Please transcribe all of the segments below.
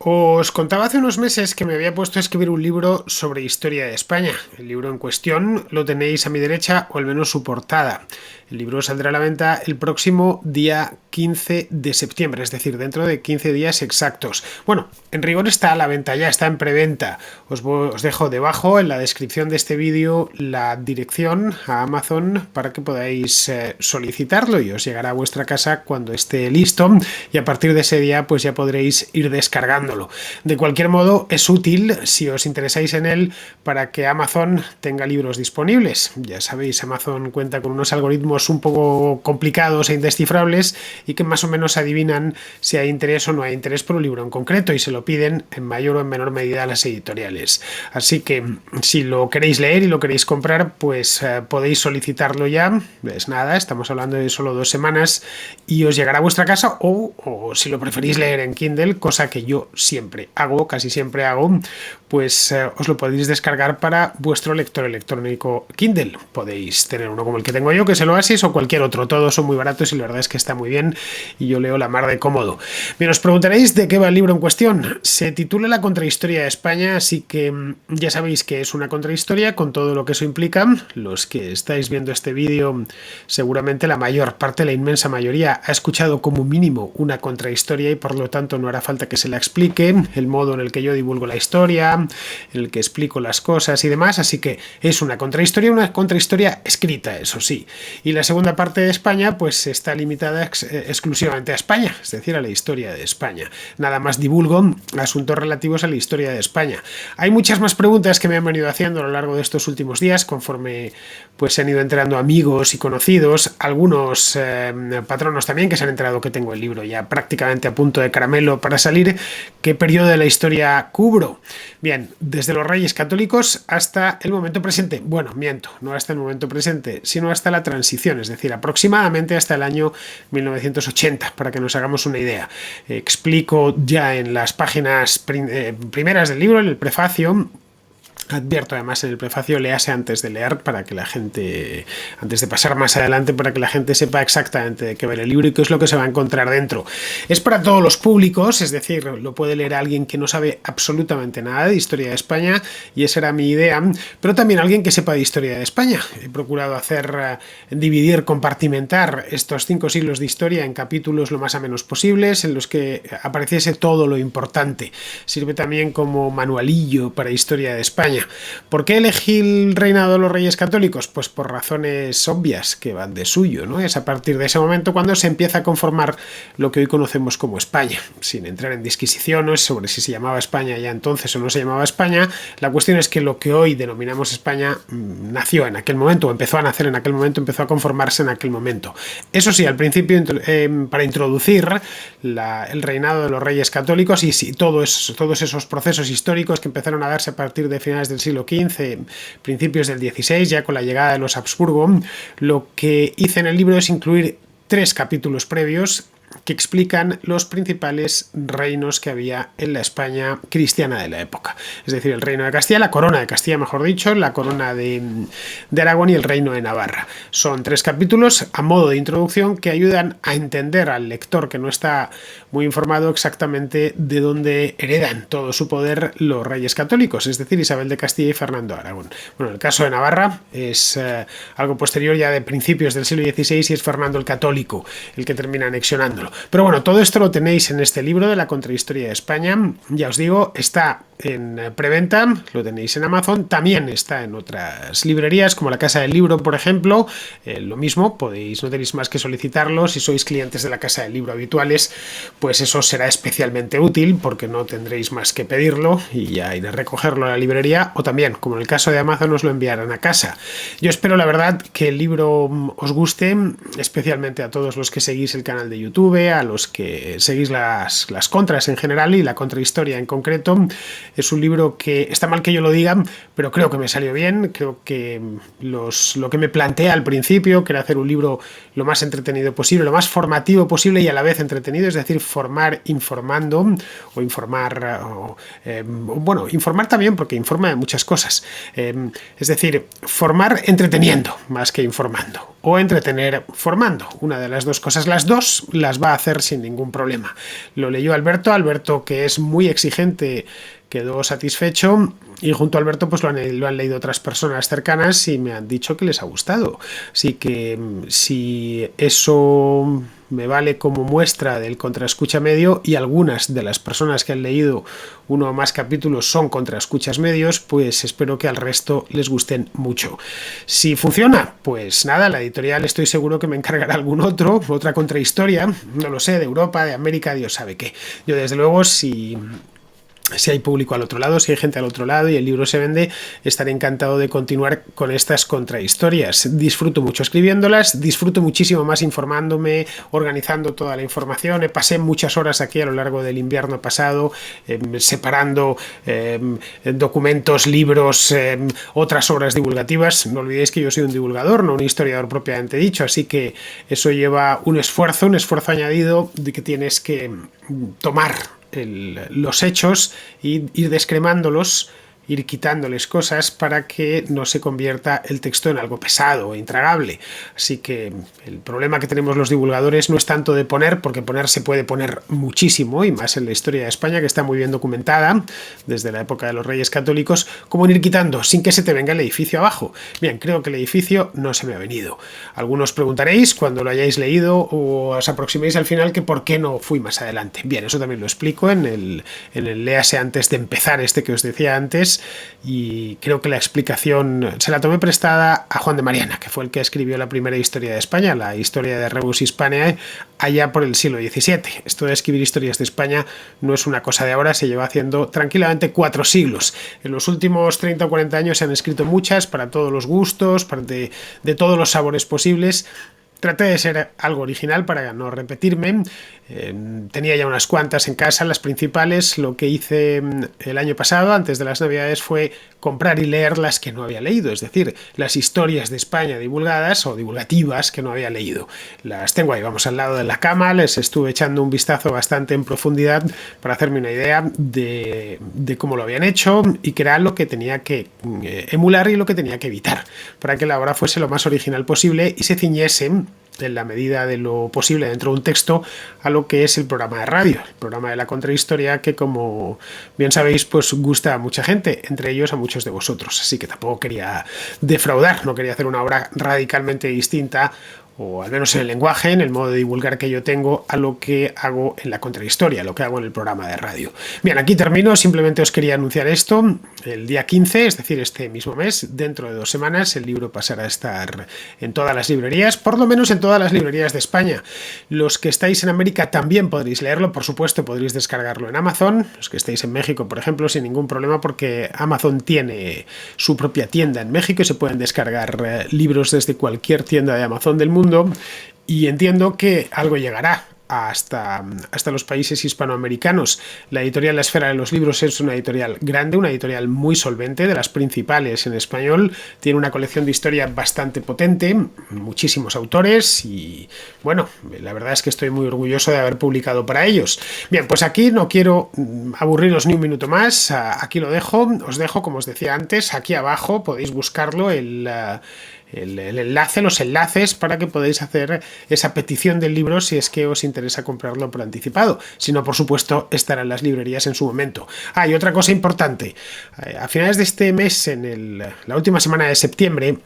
Os contaba hace unos meses que me había puesto a escribir un libro sobre historia de España. El libro en cuestión lo tenéis a mi derecha, o al menos su portada. El libro saldrá a la venta el próximo día 15 de septiembre, es decir, dentro de 15 días exactos. Bueno, en rigor está a la venta ya, está en preventa. Os dejo debajo en la descripción de este vídeo la dirección a Amazon para que podáis solicitarlo y os llegará a vuestra casa cuando esté listo, y a partir de ese día pues ya podréis ir descargándolo. De cualquier modo, es útil si os interesáis en él para que Amazon tenga libros disponibles. Ya sabéis, Amazon cuenta con unos algoritmos un poco complicados e indescifrables y que más o menos adivinan si hay interés o no hay interés por un libro en concreto, y se lo piden en mayor o en menor medida a las editoriales. Así que si lo queréis leer y lo queréis comprar, pues podéis solicitarlo ya. Es nada, estamos hablando de solo 2 semanas y os llegará a vuestra casa, o si lo preferís leer en Kindle, cosa que yo siempre hago, casi siempre hago, pues os lo podéis descargar para vuestro lector electrónico Kindle. Podéis tener uno como el que tengo yo, que es el Oasis, o cualquier otro. Todos son muy baratos y la verdad es que está muy bien y yo leo la mar de cómodo. Bien, os preguntaréis de qué va el libro en cuestión. Se titula La contrahistoria de España, así que ya sabéis que es una contrahistoria con todo lo que eso implica. Los que estáis viendo este vídeo, seguramente la mayor parte, la inmensa mayoría, ha escuchado como mínimo una contrahistoria y por lo tanto no hará falta que se la explique el modo en el que yo divulgo la historia, en el que explico las cosas y demás. Así que es una contrahistoria escrita, eso sí. Y la segunda parte de España pues está limitada exclusivamente a España, es decir, a la historia de España. Nada más divulgo asuntos relativos a la historia de España. Hay muchas más preguntas que me han venido haciendo a lo largo de estos últimos días, conforme pues se han ido enterando amigos y conocidos, algunos patronos también, que se han enterado que tengo el libro ya prácticamente a punto de caramelo para salir. ¿Qué periodo de la historia cubro? Bien, desde los Reyes Católicos hasta el momento presente. Bueno, miento, no hasta el momento presente, sino hasta la transición, es decir, aproximadamente hasta el año 1980, para que nos hagamos una idea. Explico ya en las páginas primeras del libro, en el prefacio. Advierto además en el prefacio, léase antes de leer, para que la gente, antes de pasar más adelante, para que la gente sepa exactamente de qué va el libro y qué es lo que se va a encontrar dentro. Es para todos los públicos, es decir, lo puede leer alguien que no sabe absolutamente nada de historia de España, y esa era mi idea, pero también alguien que sepa de historia de España. He procurado dividir, compartimentar estos 5 siglos de historia en capítulos lo más amenos posibles, en los que apareciese todo lo importante. Sirve también como manualillo para historia de España. ¿Por qué elegí el reinado de los Reyes Católicos? Pues por razones obvias que van de suyo, ¿no? Es a partir de ese momento cuando se empieza a conformar lo que hoy conocemos como España. Sin entrar en disquisiciones sobre si se llamaba España ya entonces o no se llamaba España, la cuestión es que lo que hoy denominamos España nació en aquel momento, o empezó a nacer en aquel momento, empezó a conformarse en aquel momento. Eso sí, al principio, para introducir el reinado de los Reyes Católicos y todos esos procesos históricos que empezaron a darse a partir de finales del siglo XV, principios del XVI, ya con la llegada de los Habsburgo, lo que hice en el libro es incluir 3 capítulos previos que explican los principales reinos que había en la España cristiana de la época. Es decir, el reino de Castilla, la corona de Castilla, mejor dicho, la corona de Aragón y el reino de Navarra. Son 3 capítulos a modo de introducción que ayudan a entender al lector que no está muy informado exactamente de dónde heredan todo su poder los reyes católicos, es decir, Isabel de Castilla y Fernando de Aragón. Bueno, en el caso de Navarra es algo posterior, ya de principios del siglo XVI, y es Fernando el Católico el que termina anexionando. Pero bueno, todo esto lo tenéis en este libro de la contrahistoria de España. Ya os digo, está en preventa, lo tenéis en Amazon, también está en otras librerías como la Casa del Libro, por ejemplo. Lo mismo, no tenéis más que solicitarlo. Si sois clientes de la Casa del Libro habituales, pues eso será especialmente útil, porque no tendréis más que pedirlo y ya ir a recogerlo a la librería, o también, como en el caso de Amazon, os lo enviarán a casa. Yo espero, la verdad, que el libro os guste, especialmente a todos los que seguís el canal de YouTube, a los que seguís las contras en general y la contrahistoria en concreto. Es un libro que está mal que yo lo diga, pero creo que me salió bien. Creo que lo que me planteé al principio, que era hacer un libro lo más entretenido posible, lo más formativo posible y a la vez entretenido, es decir, formar informando, o informar, bueno, informar también, porque informa de muchas cosas, es decir, formar entreteniendo más que informando. o entretener formando. Una de las dos cosas, las dos las va a hacer sin ningún problema. Lo leyó Alberto, que es muy exigente, quedó satisfecho, y junto a Alberto pues lo han leído otras personas cercanas y me han dicho que les ha gustado. Así que si eso me vale como muestra del contraescucha medio, y algunas de las personas que han leído uno o más capítulos son contraescuchas medios, pues espero que al resto les gusten mucho. Si funciona, pues nada, la editorial estoy seguro que me encargará otra contrahistoria, no lo sé, de Europa, de América, Dios sabe qué. Yo desde luego, si hay público al otro lado, si hay gente al otro lado y el libro se vende, estaré encantado de continuar con estas contrahistorias. Disfruto mucho escribiéndolas, disfruto muchísimo más informándome, organizando toda la información. Pasé muchas horas aquí a lo largo del invierno pasado, separando documentos, libros, otras obras divulgativas. No olvidéis que yo soy un divulgador, no un historiador propiamente dicho, así que eso lleva un esfuerzo añadido de que tienes que tomar los hechos y ir descremándolos, ir quitándoles cosas para que no se convierta el texto en algo pesado e intragable. Así que el problema que tenemos los divulgadores no es tanto de poner, porque poner se puede poner muchísimo, y más en la historia de España, que está muy bien documentada desde la época de los Reyes Católicos, como en ir quitando sin que se te venga el edificio abajo. Bien, creo que el edificio no se me ha venido. Algunos preguntaréis cuando lo hayáis leído o os aproximéis al final que por qué no fui más adelante. Bien, eso también lo explico en el léase antes de empezar este que os decía antes, y creo que la explicación se la tomé prestada a Juan de Mariana, que fue el que escribió la primera historia de España, la historia de Rebus Hispaniae, allá por el siglo XVII. Esto de escribir historias de España no es una cosa de ahora, se lleva haciendo tranquilamente 4 siglos. En los últimos 30 o 40 años se han escrito muchas, para todos los gustos, de todos los sabores posibles. Traté de ser algo original para no repetirme. Tenía ya unas cuantas en casa, las principales. Lo que hice el año pasado, antes de las Navidades, fue comprar y leer las que no había leído, es decir, las historias de España divulgadas o divulgativas que no había leído. Las tengo ahí, vamos, al lado de la cama, les estuve echando un vistazo bastante en profundidad para hacerme una idea de cómo lo habían hecho y qué era lo que tenía que emular y lo que tenía que evitar, para que la obra fuese lo más original posible y se ciñese en la medida de lo posible dentro de un texto a lo que es el programa de radio, el programa de la contrahistoria, que como bien sabéis pues gusta a mucha gente, entre ellos a muchos de vosotros, así que tampoco quería defraudar, no quería hacer una obra radicalmente distinta, o al menos en el lenguaje, en el modo de divulgar que yo tengo, a lo que hago en la contrahistoria, lo que hago en el programa de radio. Bien, aquí termino, simplemente os quería anunciar esto. El día 15, es decir, este mismo mes, dentro de 2 semanas, el libro pasará a estar en todas las librerías, por lo menos en todas las librerías de España. Los que estáis en América también podréis leerlo, por supuesto, podréis descargarlo en Amazon. Los que estáis en México, por ejemplo, sin ningún problema, porque Amazon tiene su propia tienda en México y se pueden descargar libros desde cualquier tienda de Amazon del mundo. Y entiendo que algo llegará hasta los países hispanoamericanos. La editorial La Esfera de los Libros es una editorial grande, una editorial muy solvente, de las principales en español. Tiene una colección de historia bastante potente, muchísimos autores, y bueno, la verdad es que estoy muy orgulloso de haber publicado para ellos. Bien, pues aquí no quiero aburriros ni un minuto más, aquí lo dejo. Os dejo, como os decía antes, aquí abajo podéis buscarlo, el enlace, los enlaces para que podáis hacer esa petición del libro si es que os interesa comprarlo por anticipado. Si no, por supuesto, estará en las librerías en su momento. Y otra cosa importante. A finales de este mes, en la última semana de septiembre,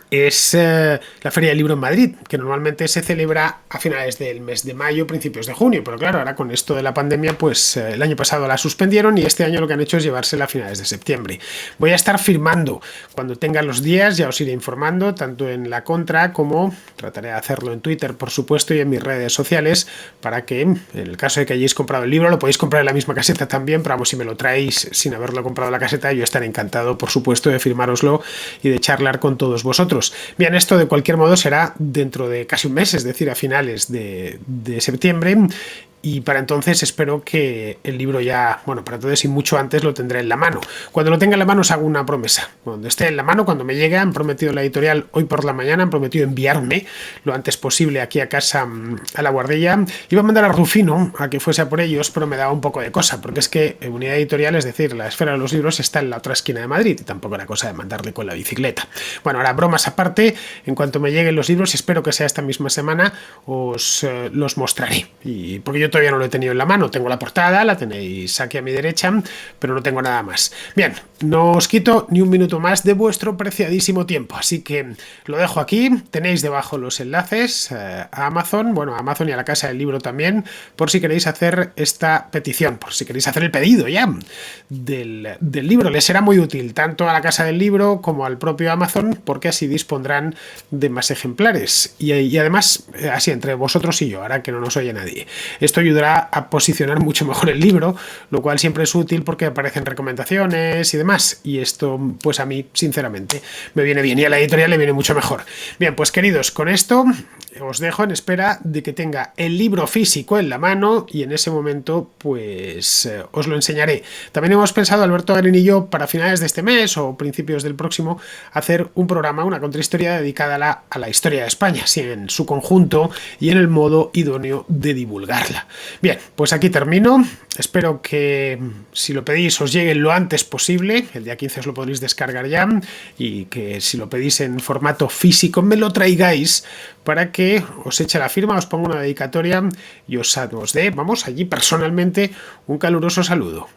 es la Feria del Libro en Madrid, que normalmente se celebra a finales del mes de mayo, principios de junio, pero claro, ahora con esto de la pandemia, pues el año pasado la suspendieron y este año lo que han hecho es llevársela a finales de septiembre. Voy a estar firmando cuando tenga los días, ya os iré informando, tanto en la contra como trataré de hacerlo en Twitter, por supuesto, y en mis redes sociales, para que en el caso de que hayáis comprado el libro, lo podéis comprar en la misma caseta también, pero vamos, si me lo traéis sin haberlo comprado en la caseta, yo estaré encantado, por supuesto, de firmároslo y de charlar con todos vosotros. Bien, esto de cualquier modo será dentro de casi un mes, es decir, a finales de septiembre, y para entonces espero que el libro ya, bueno, para entonces y mucho antes lo tendré en la mano. Cuando lo tenga en la mano os hago una promesa. Cuando esté en la mano, cuando me llegue, han prometido la editorial hoy por la mañana, han prometido enviarme lo antes posible aquí a casa, a la guardilla. Iba a mandar a Rufino a que fuese a por ellos, pero me daba un poco de cosa, porque es que Unidad Editorial, es decir, la Esfera de los Libros, está en la otra esquina de Madrid y tampoco era cosa de mandarle con la bicicleta. Bueno, ahora bromas aparte, en cuanto me lleguen los libros, espero que sea esta misma semana, os los mostraré. Y porque yo todavía no lo he tenido en la mano, tengo la portada, la tenéis aquí a mi derecha, pero no tengo nada más. Bien, no os quito ni un minuto más de vuestro preciadísimo tiempo, así que lo dejo aquí. Tenéis debajo los enlaces a Amazon, bueno, a Amazon y a la Casa del Libro también, por si queréis hacer esta petición, por si queréis hacer el pedido ya del libro. Les será muy útil tanto a la Casa del Libro como al propio Amazon, porque así dispondrán de más ejemplares y además así entre vosotros y yo, ahora que no nos oye nadie. Esto ayudará a posicionar mucho mejor el libro, lo cual siempre es útil porque aparecen recomendaciones y demás, y esto pues a mí sinceramente me viene bien y a la editorial le viene mucho mejor. Bien, pues queridos, con esto os dejo en espera de que tenga el libro físico en la mano y en ese momento pues os lo enseñaré. También hemos pensado, Alberto Garín y yo, para finales de este mes o principios del próximo, hacer un programa, una contrahistoria dedicada a la historia de España, sí, en su conjunto y en el modo idóneo de divulgarla. Bien, pues aquí termino. Espero que si lo pedís os llegue lo antes posible. El día 15 os lo podréis descargar ya y que si lo pedís en formato físico me lo traigáis para que os eche la firma, os ponga una dedicatoria y os dé, vamos, allí personalmente un caluroso saludo.